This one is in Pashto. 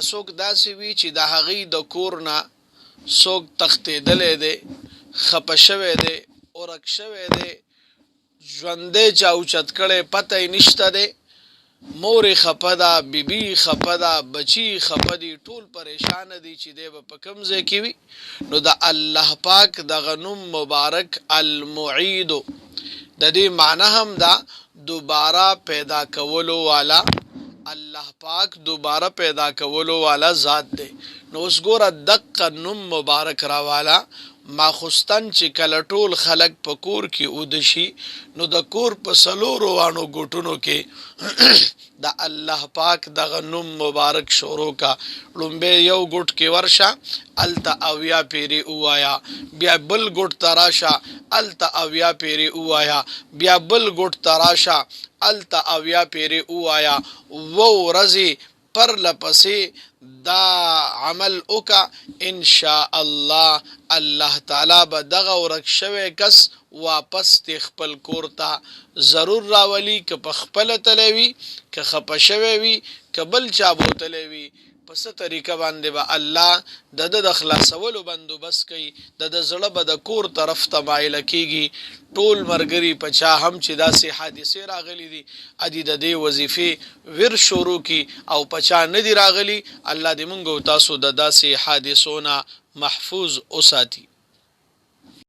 څوک داسې وي چې د هغې د کور نه څوک تښتېدلی دی، خفه شوی دی، ورک شوی دی، ژوندی چا اوچت کړی پته یې نشته دی، مور یې خفه ده، بیبي خفه ده، بچي خفه دي، ټول پریشانه دي چې دی به په کوم ځای کې وي. نو د الله پاک دغه نوم مبارک المعیدو د دې معنی هم ده دوباره پیدا کولو والا. الله پاک دوباره پیدا کولو والا ذات دی. نو اوس ګوره دقه نوم مبارک راوالا ماخستن چې کله ټول خلق په کور کې اوده شي نو د کور په څلورو وانو ګوټونو کې د الله پاک دغه نوم مبارک شروع کا. لومبه یو ګوټ کې ورشه الته اویا پیری اوایا، بیا بل ګوټ تراشه الته اویا پیری اوایا، بیا بل ګوټ تراشه الته اویا پیری اوایا. وو ورځې پر لپسې دا عمل وکا ان شاء الله الله تعالی به دغه ورک شوی کس واپس تی خپل کور ته ضرور راولي، که په خپله تلی وي، که خفه شوی وي، که بل چا بوتلی وي. په څه طریقه باندې به الله د خلاصولو بندوبست کوي، د زړه به د کور طرف ته مایله کېږي. ټول ملګري په چا هم چې داسې حادثې راغلي دي ادي د دې وظیفې ور شروع کی، او په چا نه دي راغلي الله دې موږ او تاسو د داسې حادثو نه محفوظ وساتي.